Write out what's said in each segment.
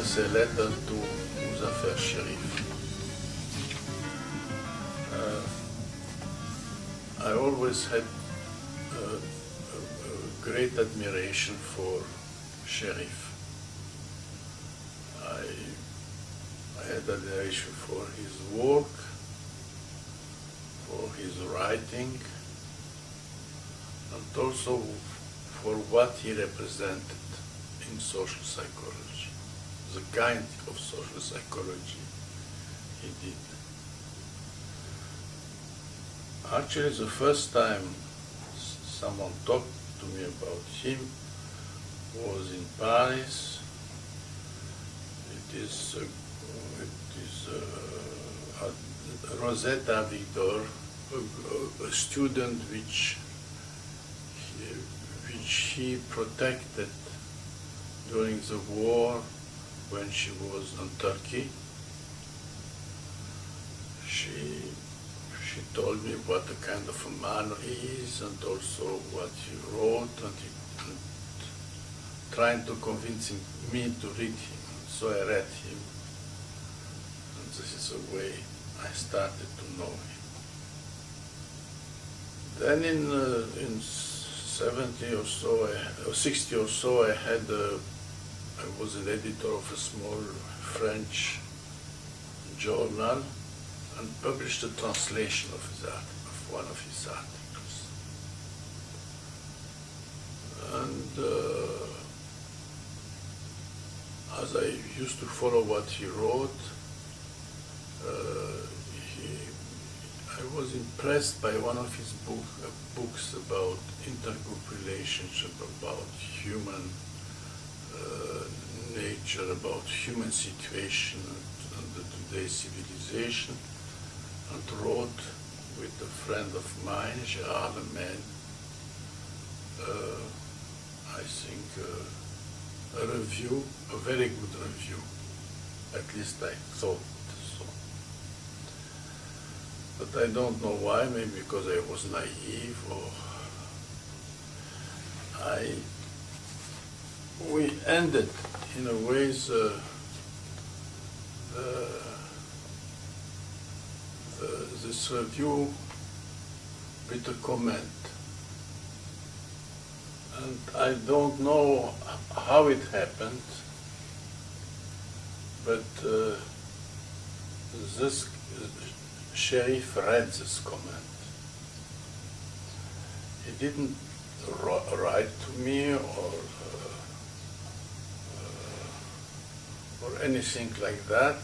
is a letter to Muzaffer Sherif. I always had a great admiration for Sherif. I had admiration for his work, for his writing, and also for what he represented in social psychology, the kind of social psychology he did. Actually, the first time someone talked to me about him was in Paris. It is Rosetta Victor, a student which he protected during the war when she was in Turkey. She told me what a kind of a man he is, and also what he wrote, and trying to convince me to read him. So I read him, and this is the way I started to know him. Then in 70 or so, or 60 or so, I was an editor of a small French journal, and published a translation of one of his articles. And as I used to follow what he wrote, I was impressed by one of his books about intergroup relationship, about human nature, about human situation under today's civilization, and wrote with a friend of mine, Gerard Lewin, I think a review, a very good review. At least I thought so. But I don't know why, maybe because I was naive, or we ended in a way this review with a comment. And I don't know how it happened, but this Sherif read this comment. He didn't write to me or anything like that,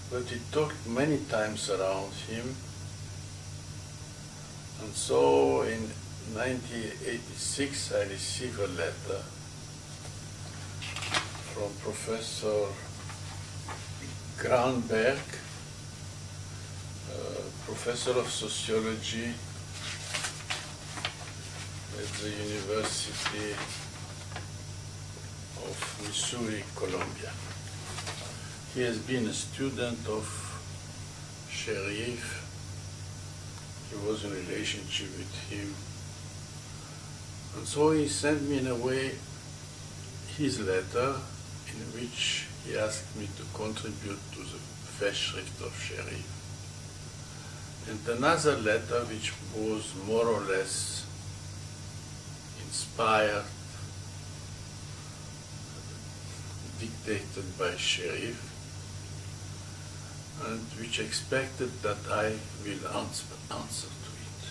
but he talked many times around him. And so in 1986 I received a letter from Professor Granberg, professor of sociology at the University of Missouri, Columbia. He has been a student of Sherif. He was in a relationship with him. And so he sent me, in a way, his letter in which he asked me to contribute to the Festschrift of Sherif. And another letter which was more or less inspired, dictated by Sherif, and which expected that I will answer to it.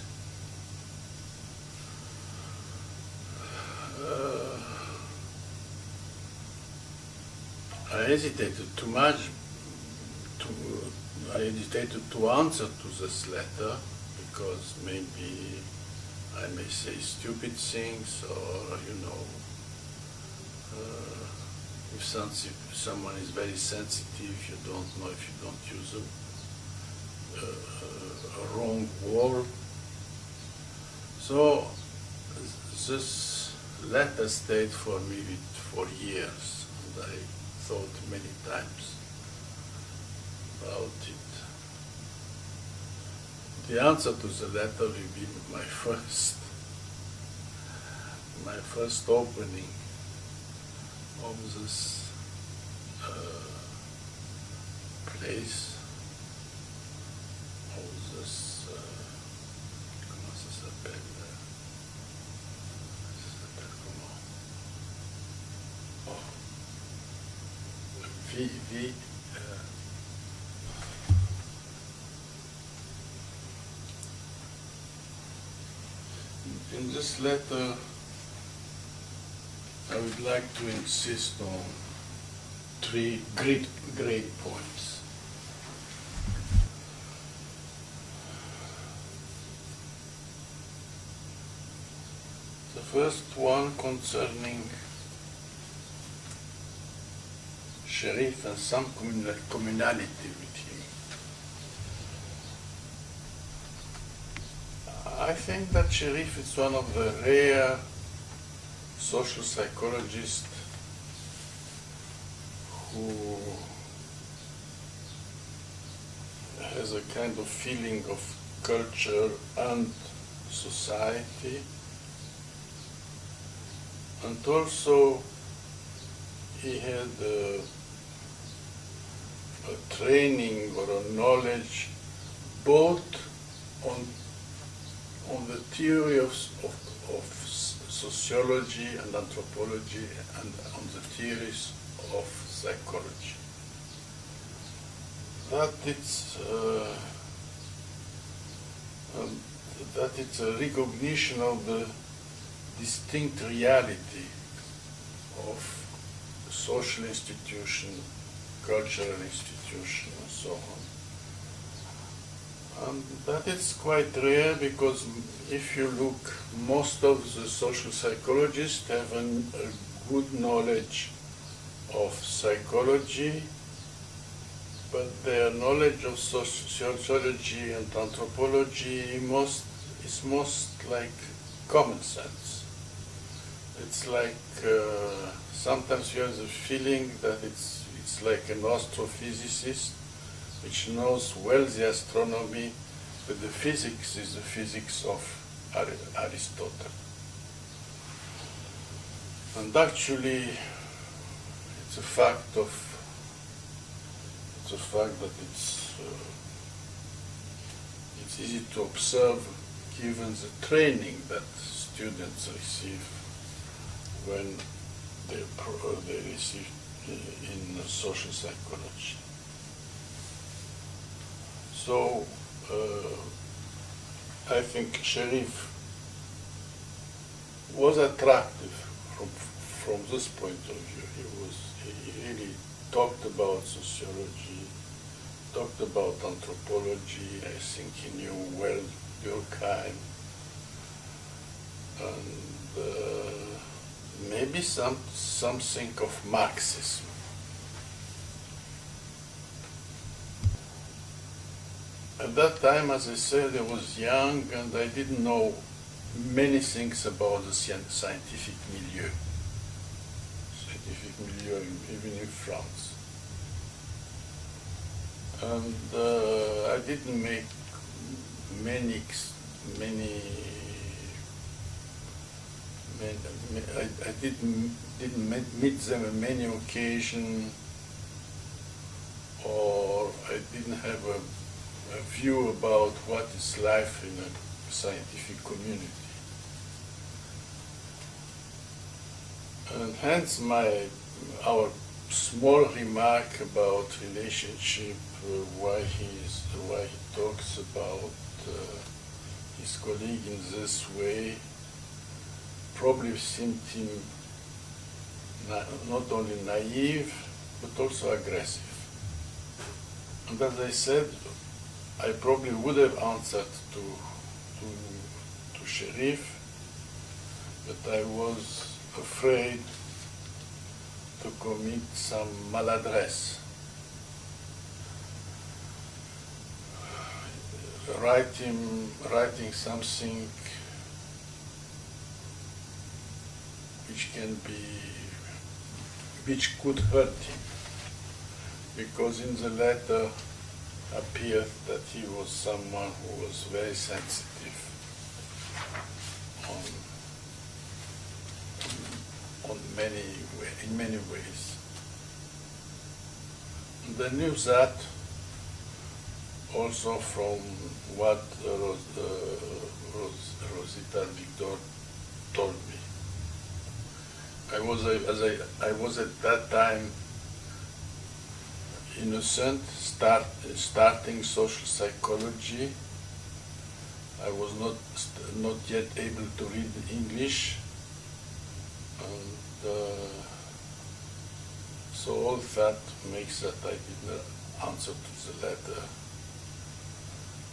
I hesitated too much. I hesitated to answer to this letter because maybe I may say stupid things, or if someone is very sensitive, you don't know if you don't use a wrong word. So this letter stayed for me for years, and I thought many times about it. The answer to the letter will be my first opening of this place. Comment ça s'appelle? Ça s'appelle comment? Oh. In this letter, I would like to insist on three great points. The first one concerning Sherif and some communality with him. I think that Sherif is one of the rare social psychologists who has a kind of feeling of culture and society, and also he had a training or a knowledge both on the theory of sociology and anthropology and on the theories of psychology. That it's a recognition of the distinct reality of social institution, cultural institution, and so on. And that is quite rare because if you look, most of the social psychologists have a good knowledge of psychology, but their knowledge of sociology and anthropology is most like common sense. It's like sometimes you have the feeling that it's like an astrophysicist which knows well the astronomy, but the physics is the physics of Aristotle. And actually, it's a fact that it's easy to observe given the training that students receive when they receive in social psychology. So I think Sherif was attractive from this point of view. He really talked about sociology, talked about anthropology. I think he knew well Durkheim, and maybe something of Marxism. At that time, as I said, I was young and I didn't know many things about the scientific milieu. Even in France. And I didn't make I didn't meet them on many occasions, or I didn't have a view about what is life in a scientific community. And hence our small remark about relationship, why he talks about his colleague in this way, probably seemed him not only naive, but also aggressive. And as I said, I probably would have answered to Sherif, but I was afraid to commit some maladresse. Writing something which could hurt him, because in the letter appeared that he was someone who was very sensitive in many ways. And I knew that, also from what Rosita and Victor told me. I was at that time innocent, starting social psychology. I was not yet able to read English, and so all that makes that I did not answer to the letter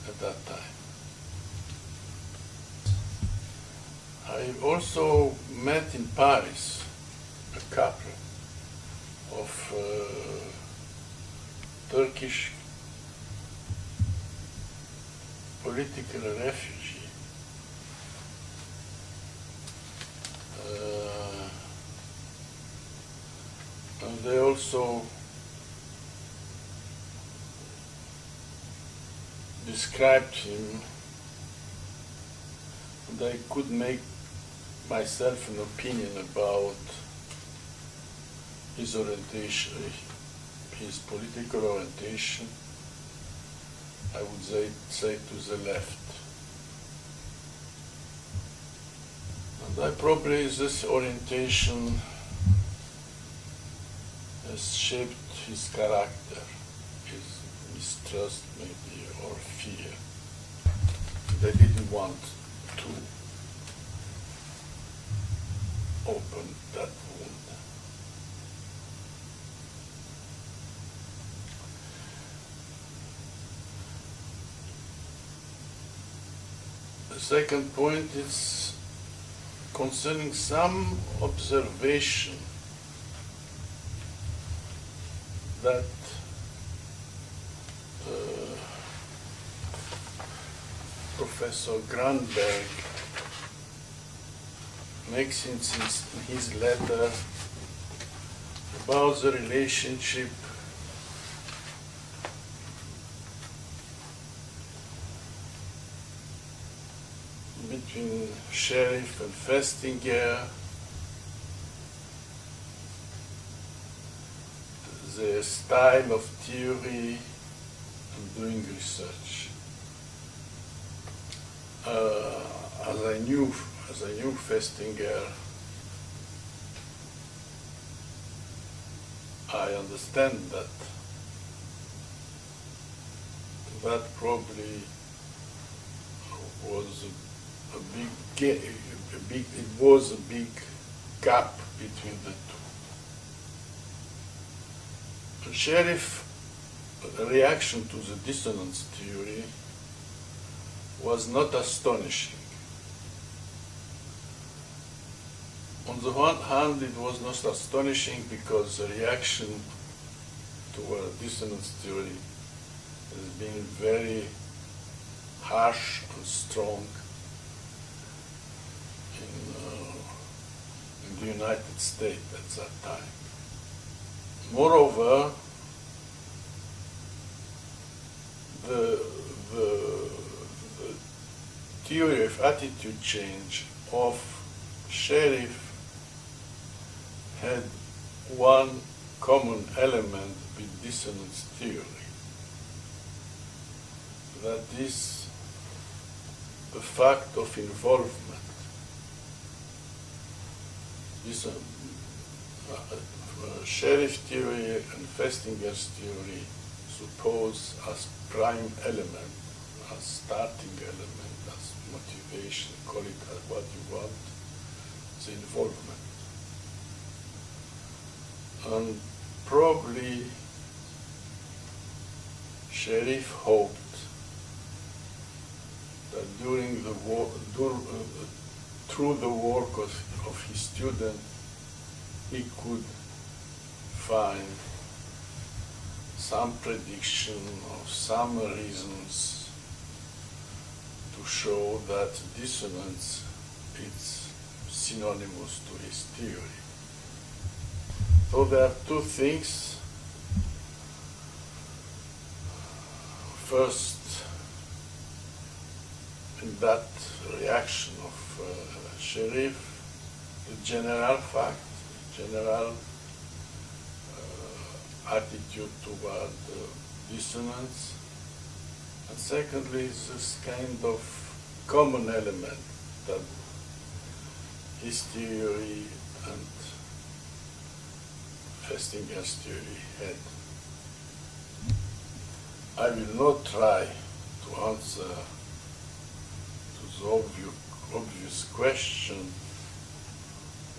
at that time. I also met in Paris a couple of Turkish political refugee. And they also described him, and I could make myself an opinion about his orientation, his political orientation, I would say to the left. And probably this orientation has shaped his character, his mistrust maybe, or fear. They didn't want to open that wound. The second point is concerning some observation that Professor Granberg makes in his letter about the relationship between Sherif and Festinger, their style of theory and doing research. As I knew Festinger, I understand that probably was a big gap between the two. Sherif's reaction to the dissonance theory was not astonishing. On the one hand, it was not astonishing because the reaction toward dissonance theory has been very harsh and strong in the United States at that time. Moreover, the theory of attitude change of Sherif had one common element with dissonance theory. That is the fact of involvement. This Sherif theory and Festinger's theory suppose as prime element, as starting element, as motivation, call it what you want, the involvement. And probably Sherif hoped that during the war, through the work of his student, he could find some prediction or some reasons to show that dissonance is synonymous to his theory. So there are two things. First, in that reaction of Sherif, the general fact, general attitude toward dissonance, And secondly, is this kind of common element that his theory and Festinger's theory had. I will not try to answer to the obvious question,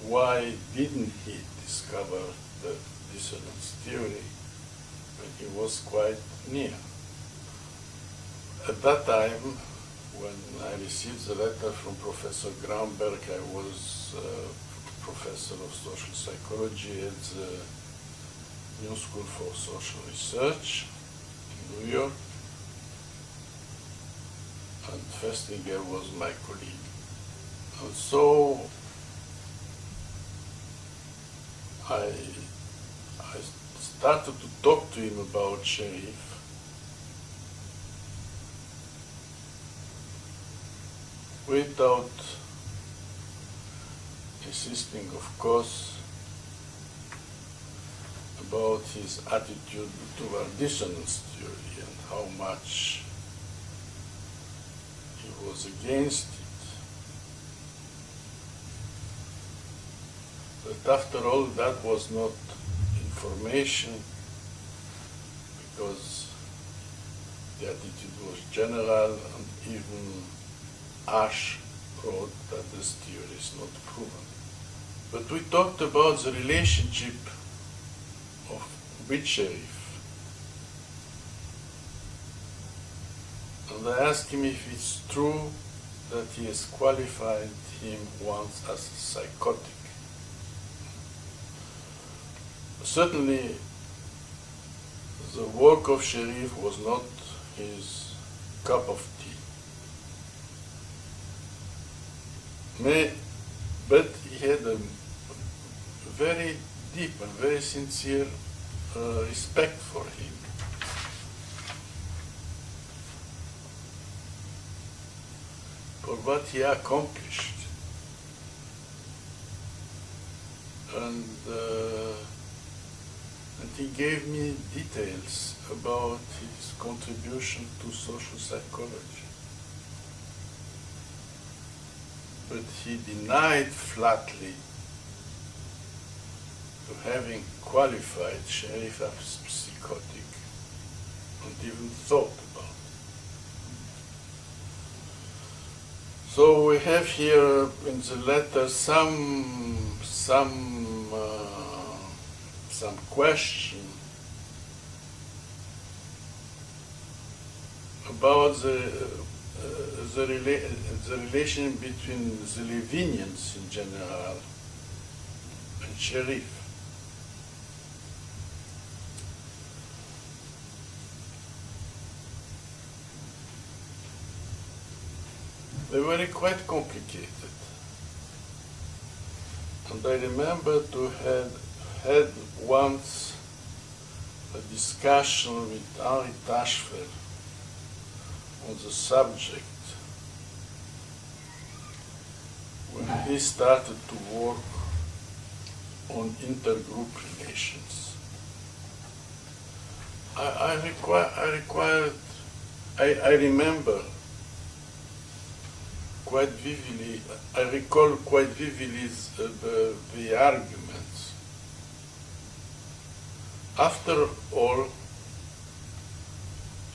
why didn't he discover the dissonance theory when he was quite near? At that time, when I received the letter from Professor Gramberg, I was professor of social psychology at the New School for Social Research in New York, and Festinger was my colleague. And so I started to talk to him about Sherif, without insisting, of course, about his attitude toward dissonance theory and how much he was against it. But after all, that was not information, because the attitude was general, and even Asch wrote that this theory is not proven. But we talked about the relationship with Sherif. And I asked him if it's true that he has qualified him once as psychotic. Certainly, the work of Sherif was not his cup of tea. But he had a very deep and very sincere respect for him. For what he accomplished. And he gave me details about his contribution to social psychology. But he denied flatly to having qualified Sherif as psychotic, and even thought about it. So we have here in the letter some question about the relation between the Lewinians in general and Sherif. They were quite complicated. And I remember to have had once a discussion with Henri Tachfer on the subject when he started to work on intergroup relations. I remember quite vividly, I recall quite vividly the arguments. After all,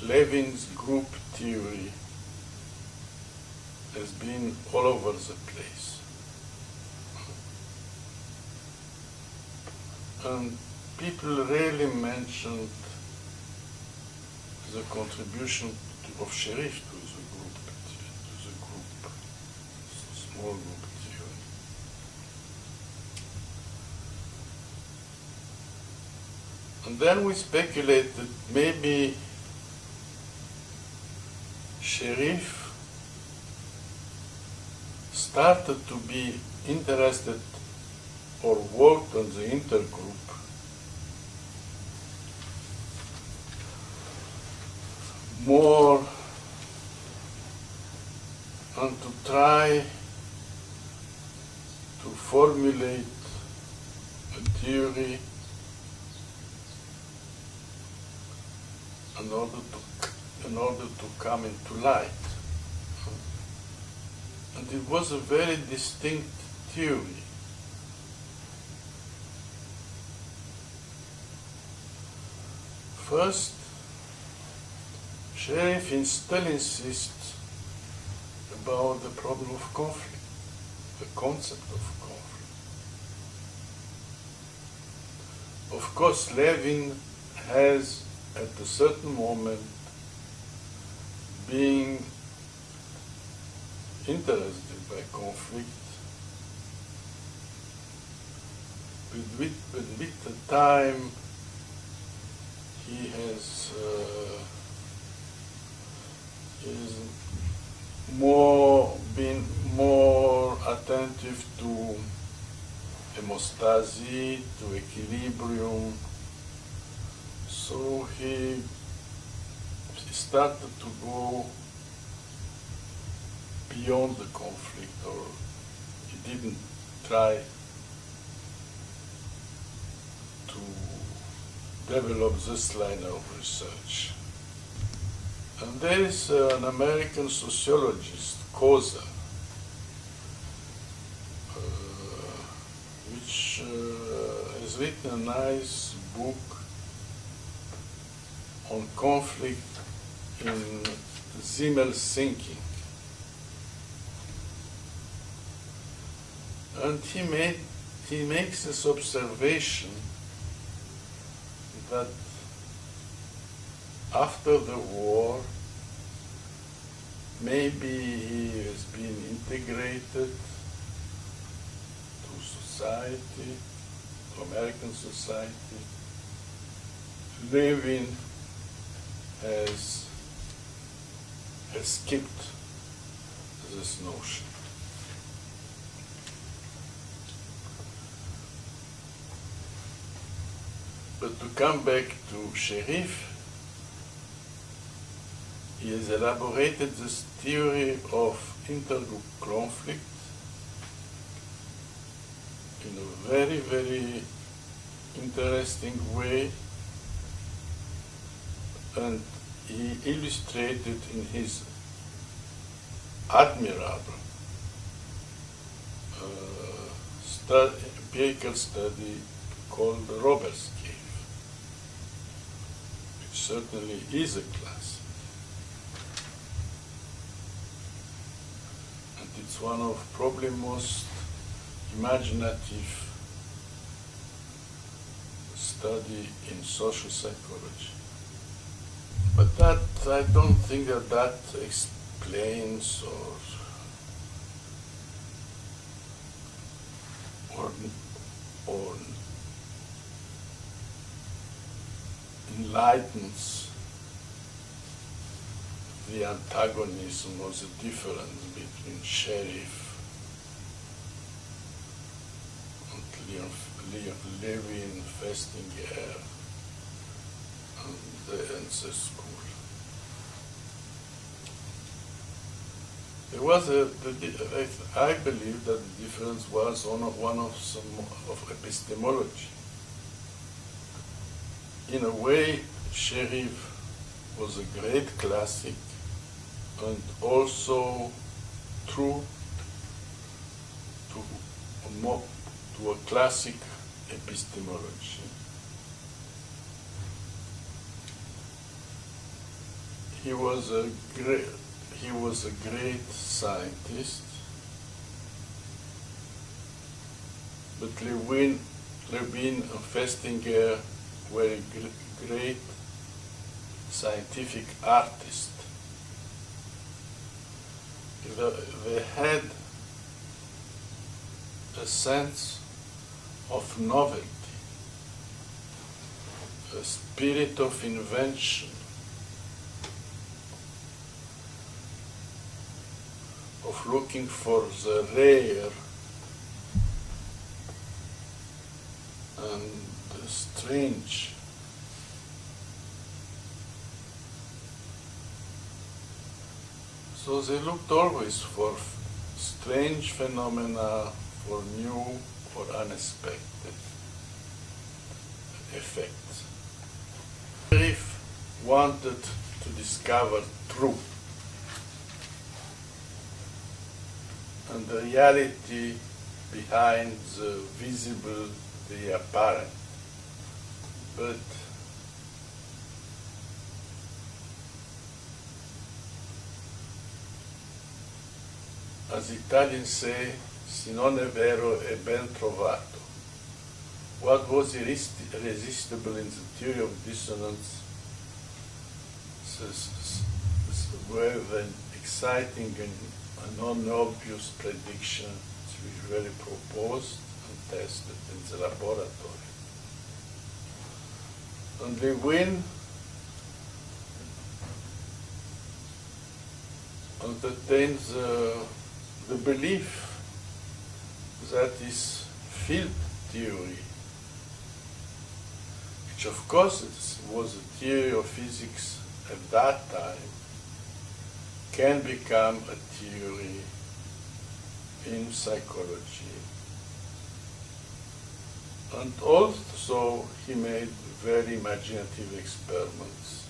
Levin's group theory has been all over the place. And people rarely mentioned the contribution of Sherif to the small group theory. And then we speculated maybe Sherif started to be interested or worked on the intergroup more, and to try to formulate a theory in order to in order to come into light. And it was a very distinct theory. First, Sherif still insists about the problem of conflict, the concept of conflict. Of course, Lewin has, at a certain moment, being interested by conflict, but with the time he has is been more attentive to hemostasis, to equilibrium. So he started to go beyond the conflict, or he didn't try to develop this line of research. And there is an American sociologist, Koza, which has written a nice book on conflict in Zimmel's thinking. And he makes this observation that after the war, maybe he has been integrated to society, to American society. Lewin has skipped this notion. But to come back to Sherif, he has elaborated this theory of intergroup conflict in a very, very interesting way, and he illustrated in his admirable empirical study called the Robert's Cave, which certainly is a classic. And it's one of probably most imaginative study in social psychology. But that, I don't think that explains or enlightens the antagonism or the difference between Sherif and Lewin, Festinger, and the school. There was I believe that the difference was one of epistemology. In a way, Sherif was a great classic and also true to a classic epistemology. He was a great scientist, but Lewin and Festinger were great scientific artists. They had a sense of novelty, a spirit of invention, of looking for the rare and the strange. So they looked always for strange phenomena, for new or unexpected effects. Sherif wanted to discover truth and the reality behind the visible, the apparent. But as Italians say, si non è vero è ben trovato. What was irresistible in the theory of dissonance were an exciting and non-obvious predictions which were proposed and tested in the laboratory. And Lewin entertained the belief that is field theory, which of course it was a theory of physics at that time, can become a theory in psychology. And also he made very imaginative experiments.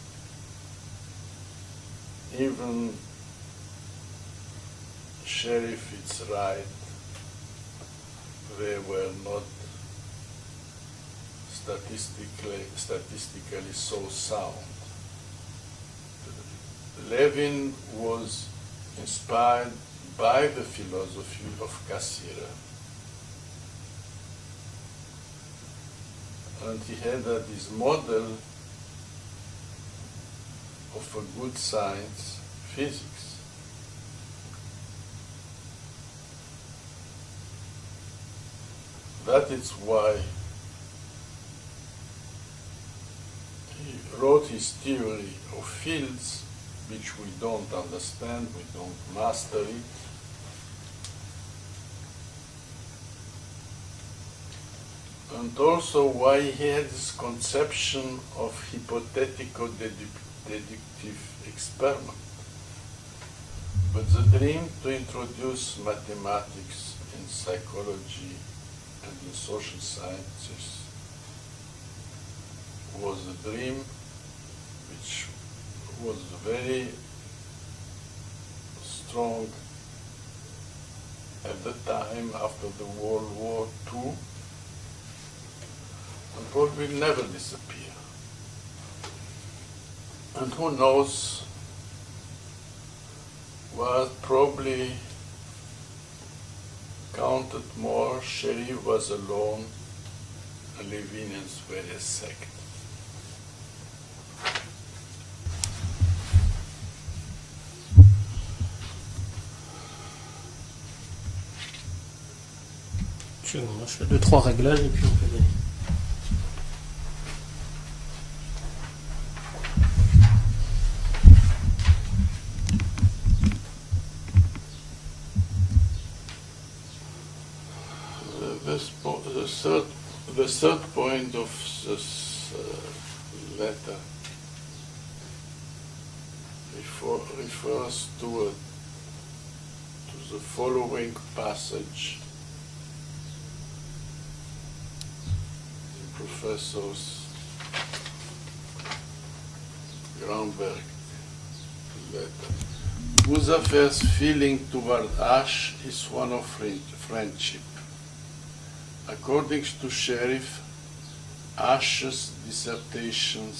Even Sherif, it's right, they were not statistically so sound. Lewin was inspired by the philosophy of Cassirer, and he had this model of a good science, physics. That is why he wrote his theory of fields, which we don't understand, we don't master it. And also why he had this conception of hypothetical deductive experiment. But the dream to introduce mathematics in psychology and in social sciences was a dream which was very strong at the time after the World War II, and probably will never disappear. And who knows what probably counted more, Sherif was alone, and Lewinians were a sect. Moi, je fais 2-3 réglages et puis on peut y aller. The third point of this letter refers to the following passage. The professor's Grunberg letter. Muzafer's feeling toward Asch is one of friendship. According to Sherif, Asch's dissertation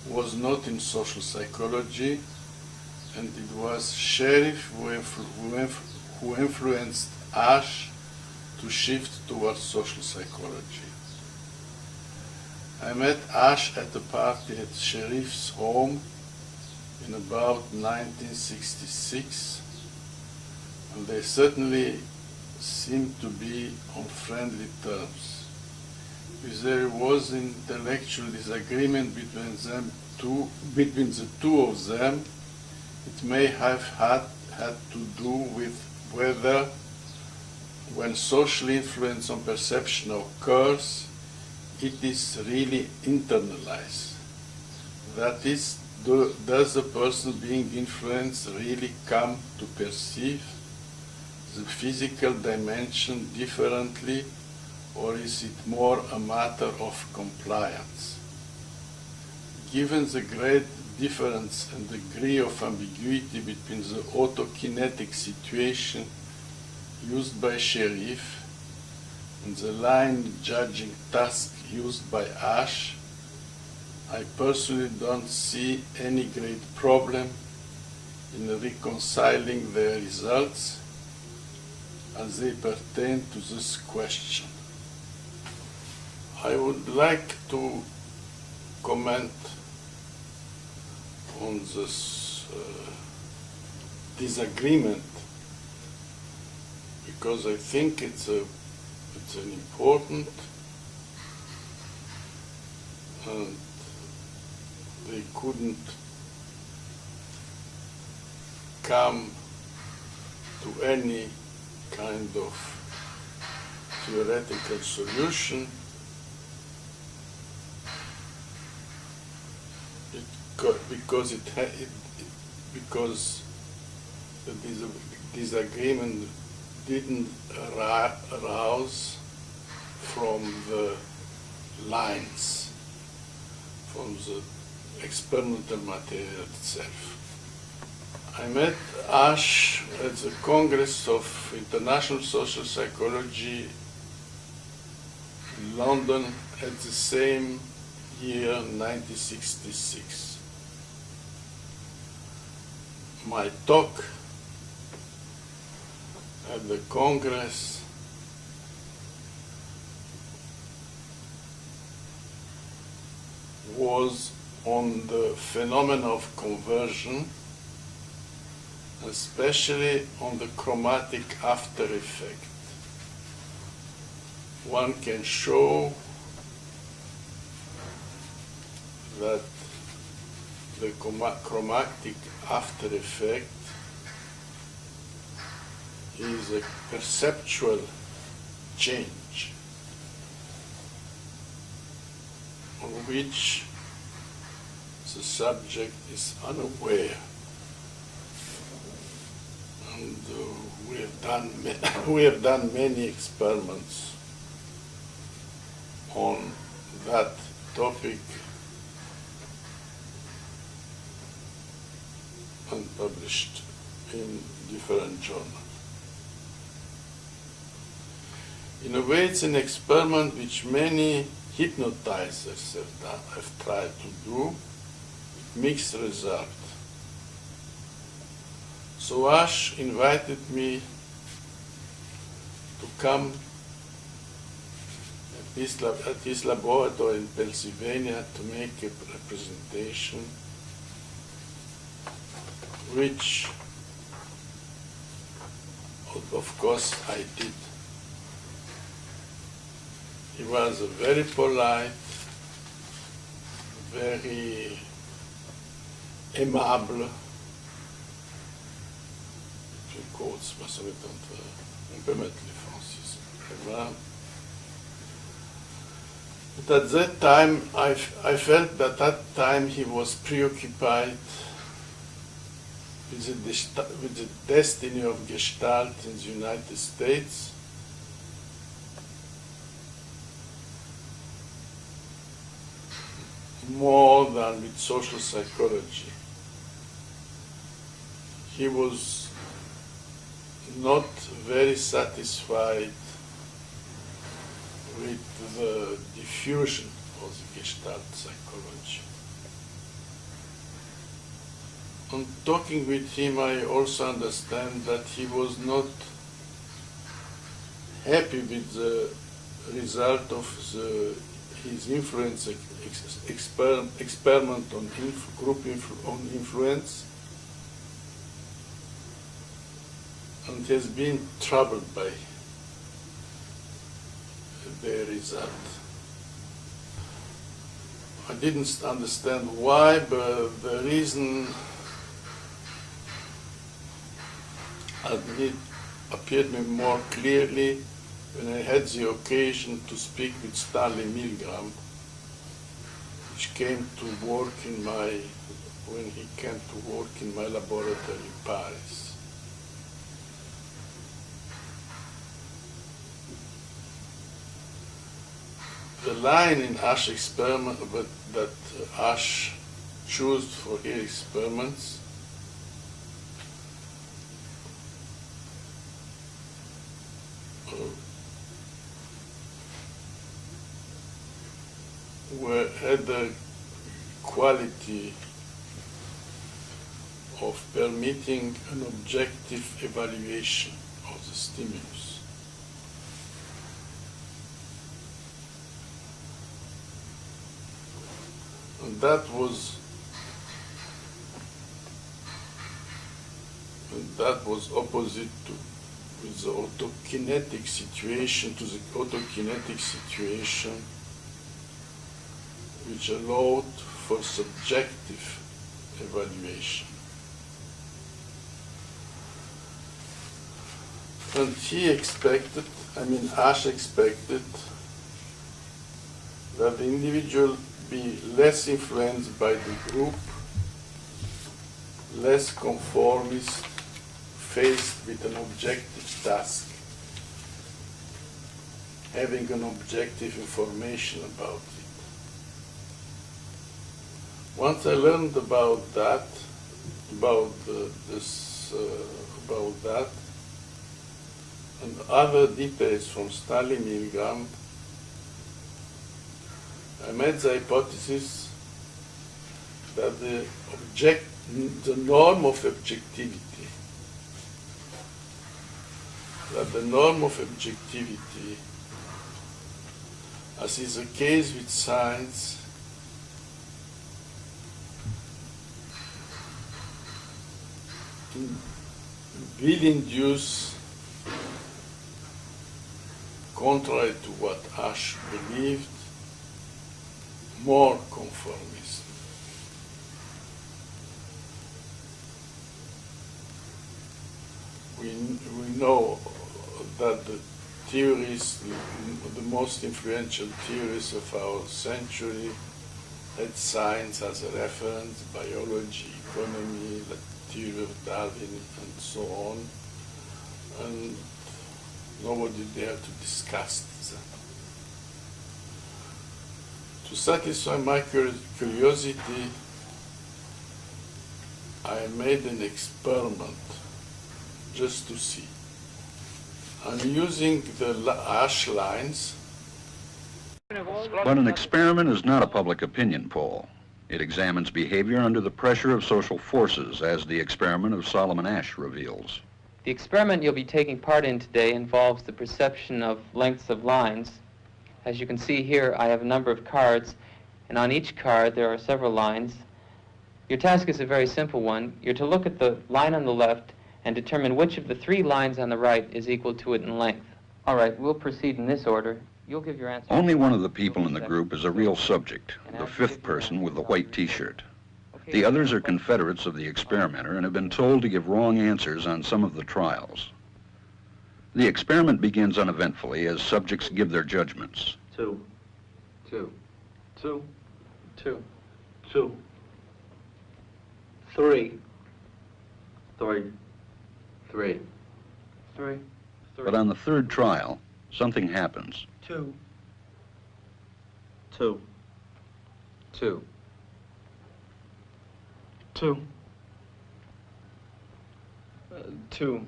was not in social psychology, and it was Sherif who influenced Asch to shift towards social psychology. I met Asch at a party at Sherif's home in about 1966, and they certainly seemed to be on friendly terms. If there was intellectual disagreement between the two of them, it may have had to do with whether, when social influence on perception occurs, it is really internalized. That is, does the person being influenced really come to perceive the physical dimension differently, or is it more a matter of compliance? given the great difference and degree of ambiguity between the autokinetic situation used by Sherif and the line judging task used by Asch, I personally don't see any great problem in reconciling their results as they pertain to this question. I would like to comment on this disagreement because I think it's an important and they couldn't come to any kind of theoretical solution because the disagreement didn't arouse from the lines, from the experimental material itself. I met Asch at the Congress of International Social Psychology in London at the same year, 1966. My talk at the Congress was on the phenomenon of conversion, especially on the chromatic after effect. One can show that the chromatic after effect is a perceptual change on which the subject is unaware. And we have done many experiments on that topic and published in different journals. In a way, it's an experiment which many hypnotizers have tried to do, with mixed result. So Asch invited me to come at his laboratory in Pennsylvania to make a representation, which, of course, I did. He was a very polite, very aimable, quotes, on peut mettre les francismes. But at that time, I felt that at that time he was preoccupied with the destiny of Gestalt in the United States, more than with social psychology. He was not very satisfied with the diffusion of the Gestalt psychology. On talking with him, I also understand that he was not happy with the result of his influence experiment on group influence, and has been troubled by the result. I didn't understand why, but the reason appeared me more clearly when I had the occasion to speak with Stanley Milgram, which came to work when he came to work in my laboratory in Paris. The line in Asch experiment that Asch chose for his experiments had the quality of permitting an objective evaluation of the stimulus. And that was opposite to with the autokinetic situation, which allowed for subjective evaluation. And Asch expected that the individual be less influenced by the group, less conformist, faced with an objective task, having an objective information about it. Once I learned about that, and other details from Stanley Milgram, I made the hypothesis that the norm of objectivity, as is the case with science, will induce, contrary to what Asch believed, more conformism. We know that the theories, the most influential theories of our century, had science as a reference, biology, economy, the theory of Darwin, and so on, and nobody dared to discuss that. To satisfy my curiosity, I made an experiment just to see. I'm using the Asch lines. But an experiment is not a public opinion poll. It examines behavior under the pressure of social forces, as the experiment of Solomon Asch reveals. The experiment you'll be taking part in today involves the perception of lengths of lines. As you can see here, I have a number of cards, and on each card there are several lines. Your task is a very simple one. You're to look at the line on the left and determine which of the three lines on the right is equal to it in length. All right, we'll proceed in this order. You'll give your answer. Only one of the people in the group is a real subject, the fifth person with the white T-shirt. The others are confederates of the experimenter and have been told to give wrong answers on some of the trials. The experiment begins uneventfully as subjects give their judgments. 2. 2. 2. 2. 2. 3. 3. 3. 3. But on the third trial, something happens. 2. 2. 2. 2. 2.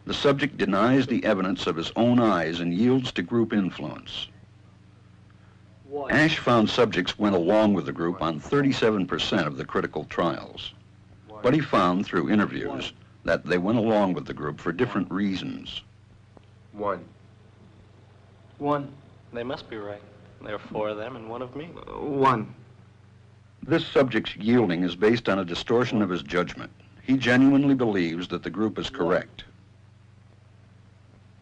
The subject denies the evidence of his own eyes and yields to group influence. 1. Asch found subjects went along with the group on 37% of the critical trials. But he found through interviews that they went along with the group for different reasons. 1. 1. They must be right. There are 4 of them and 1 of me. 1. This subject's yielding is based on a distortion of his judgment. He genuinely believes that the group is correct.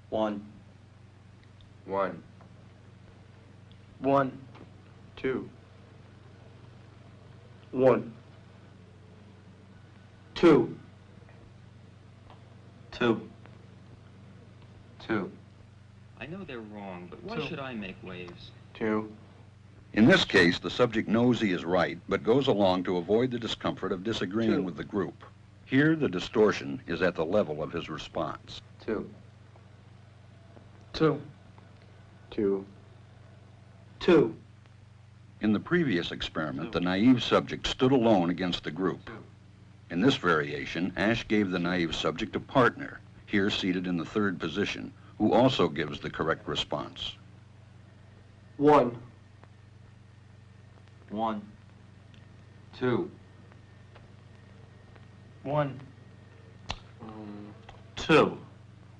1. 1. 1. 2. 1. 2. 2. 2. I know they're wrong, but why should I make waves? 2. In this case, the subject knows he is right, but goes along to avoid the discomfort of disagreeing with the group. Here, the distortion is at the level of his response. 2. 2. 2. 2. In the previous experiment, the naive subject stood alone against the group. In this variation, Asch gave the naive subject a partner, here seated in the third position, who also gives the correct response. 1. 1. 2. 1. 2.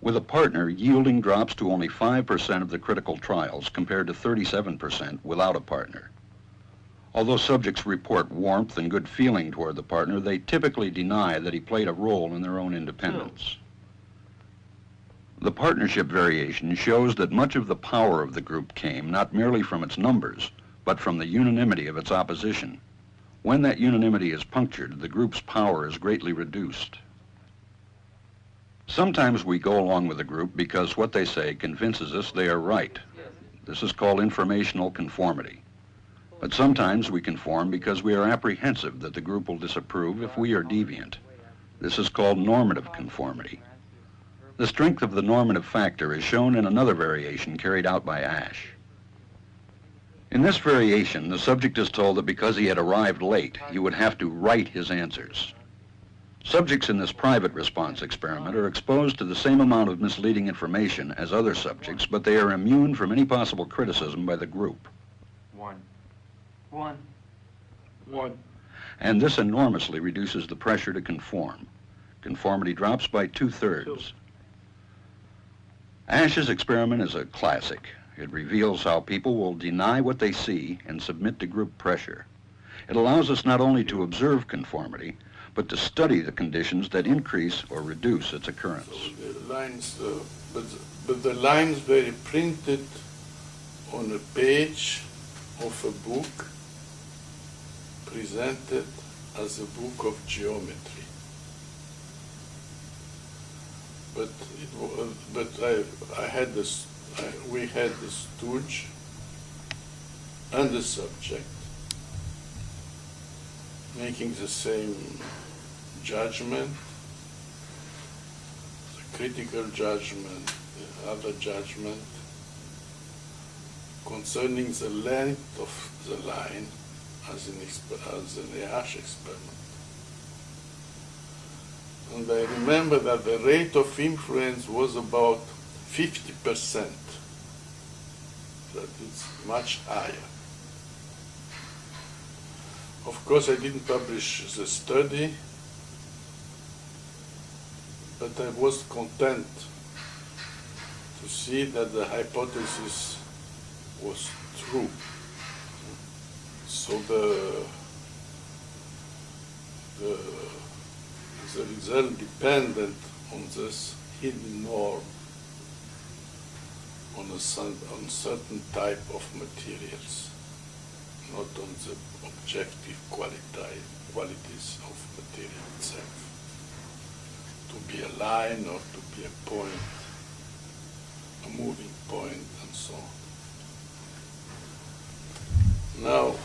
With a partner, yielding drops to only 5% of the critical trials compared to 37% without a partner. Although subjects report warmth and good feeling toward the partner, they typically deny that he played a role in their own independence. The partnership variation shows that much of the power of the group came not merely from its numbers, but from the unanimity of its opposition. When that unanimity is punctured, the group's power is greatly reduced. Sometimes we go along with a group because what they say convinces us they are right. This is called informational conformity. But sometimes we conform because we are apprehensive that the group will disapprove if we are deviant. This is called normative conformity. The strength of the normative factor is shown in another variation carried out by Asch. In this variation, the subject is told that because he had arrived late, he would have to write his answers. Subjects in this private response experiment are exposed to the same amount of misleading information as other subjects, but they are immune from any possible criticism by the group. 1. 1. 1. And this enormously reduces the pressure to conform. Conformity drops by 2/3. Asch's experiment is a classic. It reveals how people will deny what they see and submit to group pressure. It allows us not only to observe conformity, but to study the conditions that increase or reduce its occurrence. So the lines, but the lines were printed on a page of a book presented as a book of geometry. But I had this. We had the stooge and the subject making the same judgment, the critical judgment, the other judgment concerning the length of the line as in the Asch experiment. And I remember that the rate of influence was about 50%, that it's much higher. Of course, I didn't publish the study, but I was content to see that the hypothesis was true. So the result depended on this hidden norm, on certain type of materials, not on the objective qualities of material itself. To be a line or to be a point, a moving point, and so on. Now,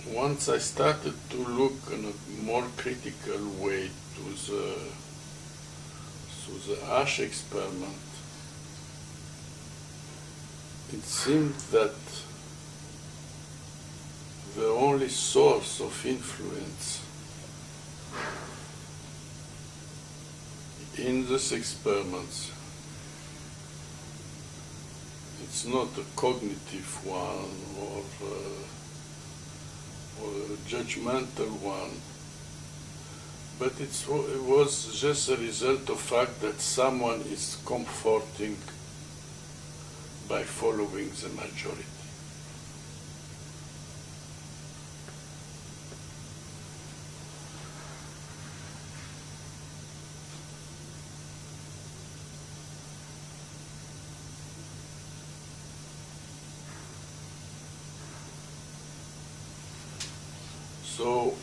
once I started to look in a more critical way to the Asch experiment, it seemed that the only source of influence in these experiments, it's not a cognitive one or a judgmental one, but it was just a result of the fact that someone is comforting by following the majority. So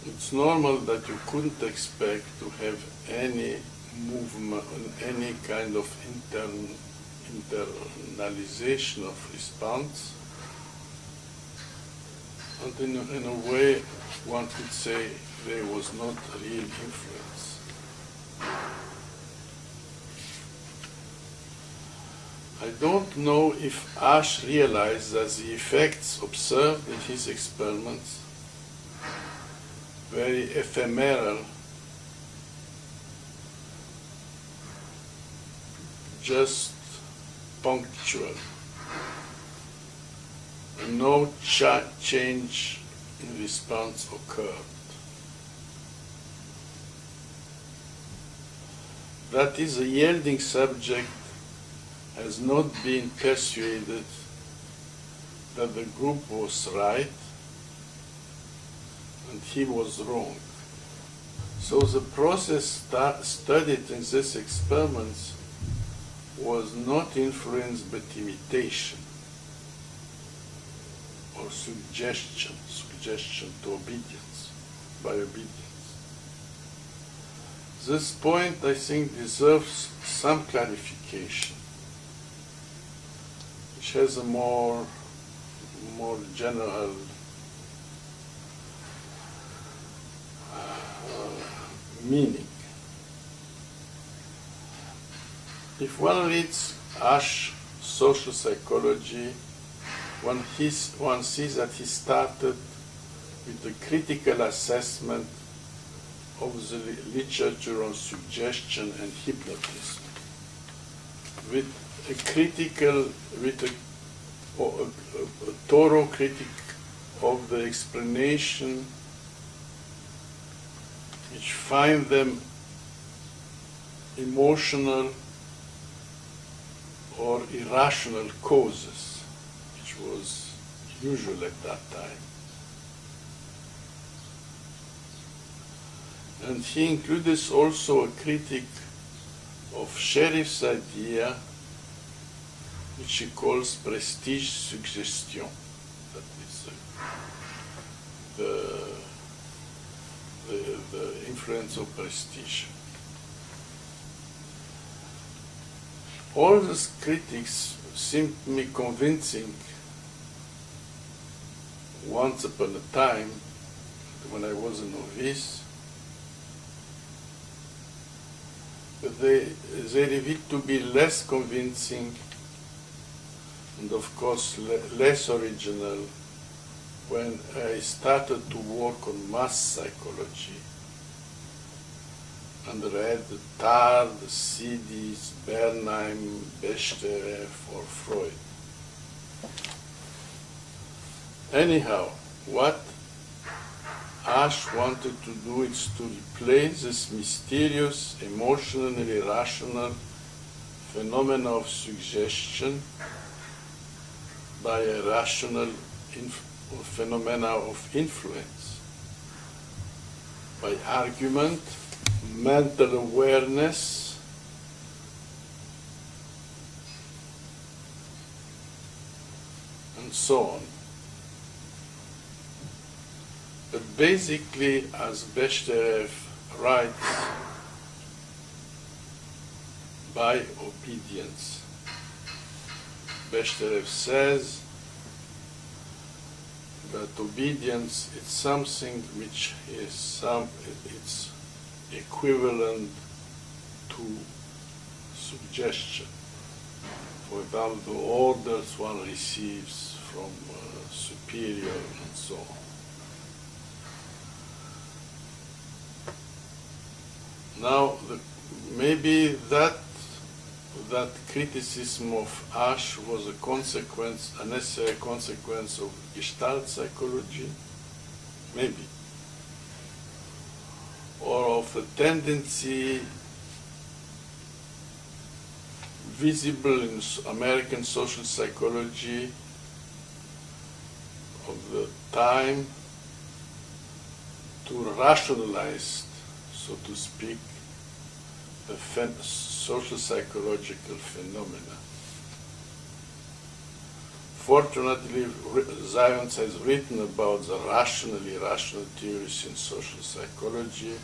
it's normal that you couldn't expect to have any movement, any kind of internalization of response. And in a way, one could say there was not real influence. I don't know if Asch realized that the effects observed in his experiments very ephemeral, just punctual, and no change in response occurred. That is, the yielding subject has not been persuaded that the group was right and he was wrong. So the process studied in these experiments was not influenced by imitation or suggestion to obedience, by obedience. This point, I think, deserves some clarification, which has a more general meaning. If one reads Asch social psychology, one sees that he started with a critical assessment of the literature on suggestion and hypnotism, with a thorough critique of the explanation, which find them emotional or irrational causes, which was usual at that time. And he included also a critique of Sherif's idea, which he calls prestige suggestion. That is the influence of prestige. All these critics seemed to me convincing once upon a time, when I was a novice, but they revealed to be less convincing and of course less original when I started to work on mass psychology and read Tard, Sidis, Bernheim, Bechterew or Freud. Anyhow, what Asch wanted to do is to replace this mysterious, emotionally irrational phenomena of suggestion by a rational phenomena of influence, by argument, mental awareness, and so on. But basically, as Bechterew writes, by obedience. Bechterew says that obedience is something which is it's equivalent to suggestion. For example, the orders one receives from superior and so on. Now, maybe that criticism of Asch was a necessary consequence of Gestalt psychology, maybe, or of a tendency visible in American social psychology of the time to rationalize, so to speak, the social psychological phenomena. Fortunately, Zions has written about the rational theories in social psychology,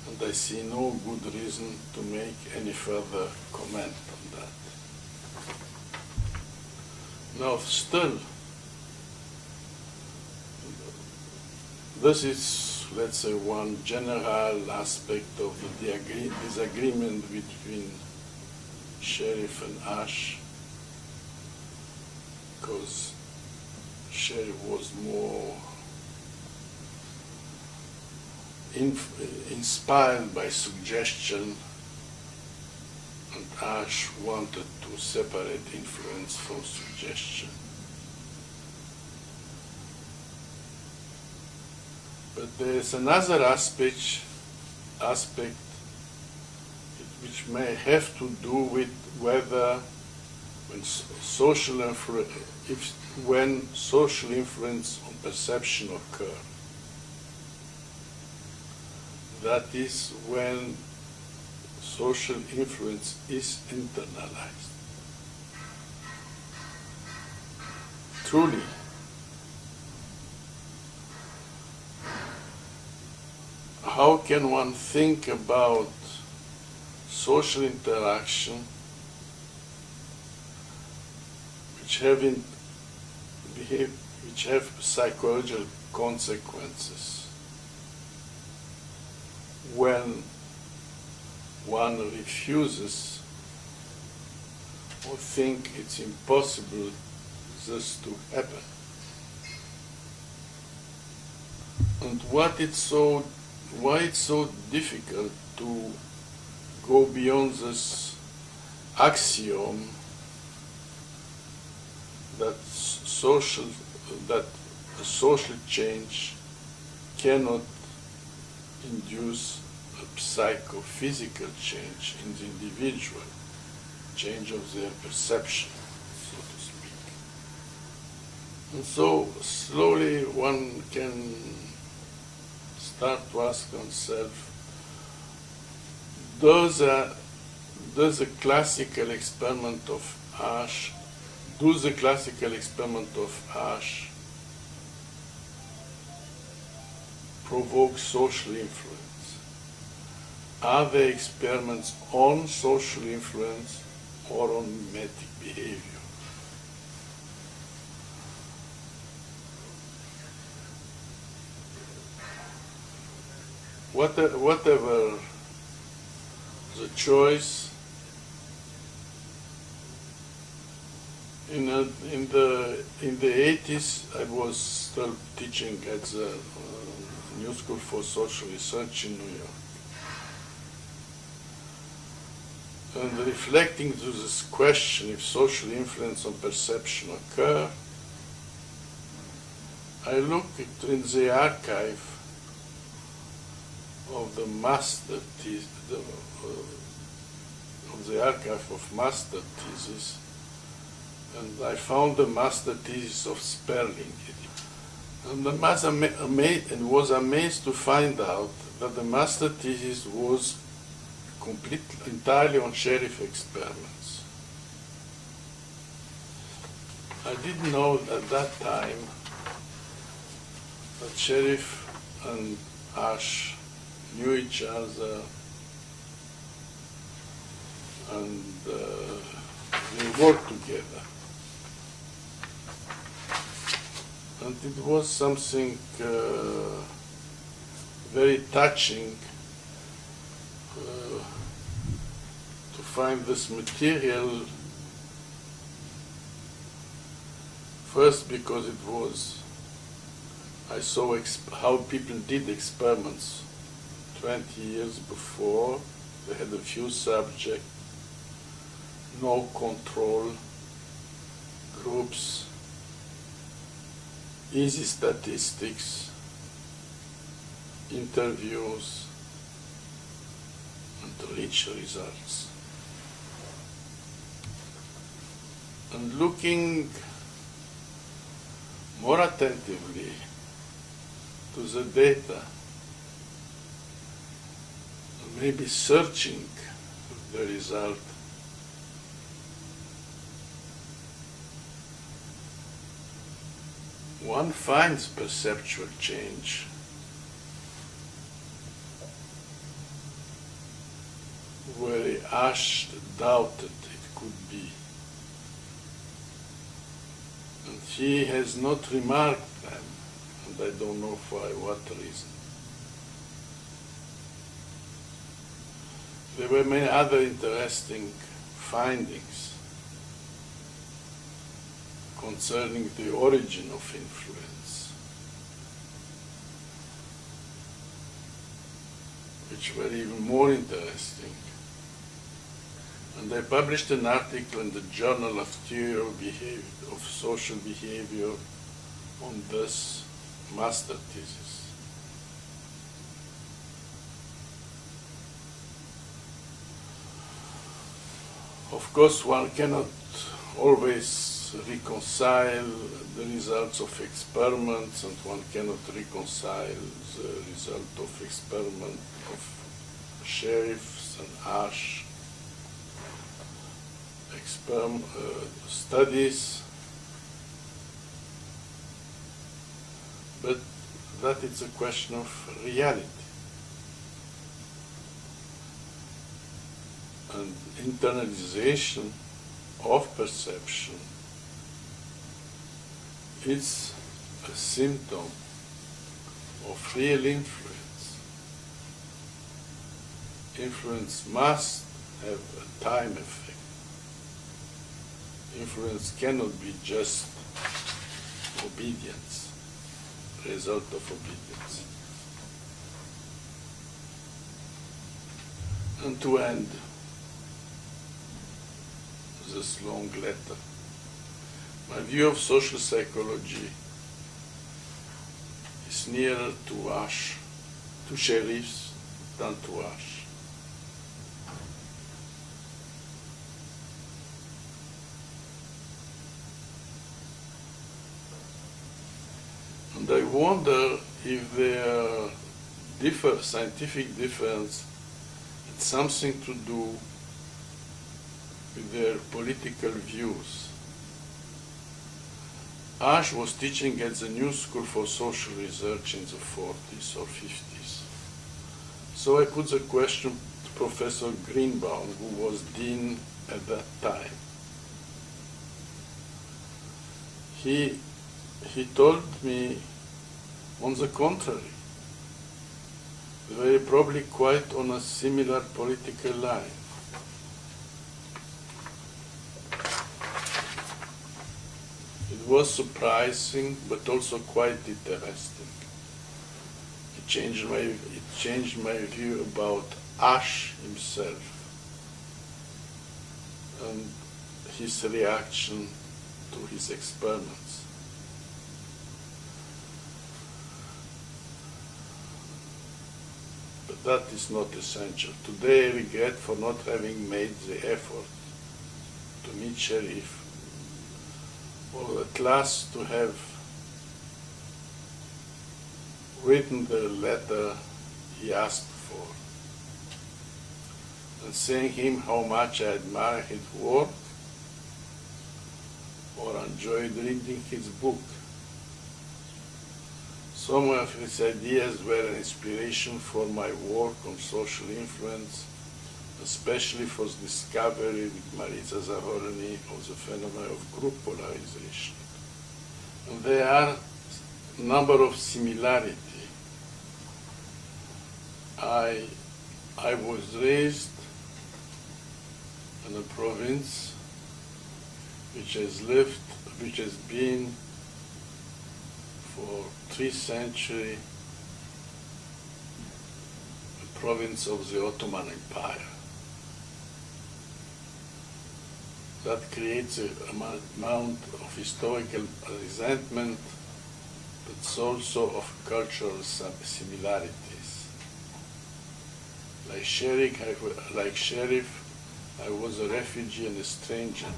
and I see no good reason to make any further comment on that. Now, still, this is, let's say, one general aspect of the disagreement between Sherif and Asch, because Sherif was more inspired by suggestion, and Asch wanted to separate influence from suggestion. But there's another aspect which may have to do with whether when social influence on perception occur. That is when social influence is internalized. Truly, how can one think about social interaction which have psychological consequences when one refuses or think it's impossible this to happen? And why it's so difficult to go beyond this axiom that a social change cannot induce a psychophysical change in the individual, change of their perception, so to speak. And so slowly one can start to ask oneself, does the classical experiment of Asch provoke social influence? Are they experiments on social influence or on mimetic behavior? Whatever the choice, in the 80s I was still teaching at the New School for Social Research in New York. And reflecting to this question, if social influence on perception occur, I looked in the archive of the master thesis, of the archive of master thesis, and I found the master thesis of Sperling. And I was amazed to find out that the master thesis was entirely on Sherif experiments. I didn't know at that time that Sherif and Asch knew each other, and they worked together. And it was something very touching to find this material, first because it was, I saw how people did experiments 20 years before. They had a few subjects, no control groups, easy statistics, interviews, and rich results. And looking more attentively to the data, maybe searching the result, one finds perceptual change where Asch doubted it could be. And he has not remarked them, and I don't know for what reason. There were many other interesting findings concerning the origin of influence, which were even more interesting. And I published an article in the Journal of Theory of Behavior, of Social Behavior on this master thesis. Of course, one cannot always reconcile the results of experiments, and one cannot reconcile the result of experiment of Sherif and Asch studies, but that is a question of reality. And internalization of perception is a symptom of real influence. Influence must have a time effect. Influence cannot be just obedience, result of obedience. And to end this long letter, my view of social psychology is nearer to Asch, to Sherif's, than to Asch. And I wonder if their scientific difference had something to do with their political views. Asch was teaching at the New School for Social Research in the 40s or 50s. So I put the question to Professor Greenbaum, who was dean at that time. He told me, on the contrary, they were probably quite on a similar political line. It was surprising, but also quite interesting. It changed my view about Asch himself and his reaction to his experiments. But that is not essential. Today I regret for not having made the effort to meet Sherif, or at last to have written the letter he asked for, and saying him how much I admire his work or enjoyed reading his book. Some of his ideas were an inspiration for my work on social influence, especially for the discovery with Marisa Zahorny of the phenomenon of group polarization. And there are a number of similarities. I was raised in a province which has been for 3 centuries a province of the Ottoman Empire. That creates an amount of historical resentment, but also of cultural similarities. Like Sherif, I was a refugee and a stranger,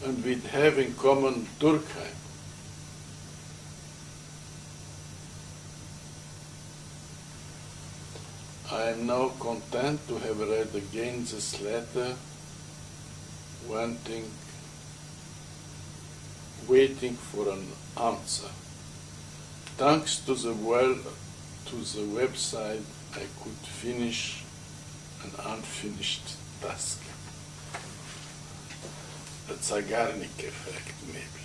and we'd have in common Durkheim. I am now content to have read again this letter, waiting for an answer. Thanks to the website, I could finish an unfinished task. A Zeigarnik effect, maybe.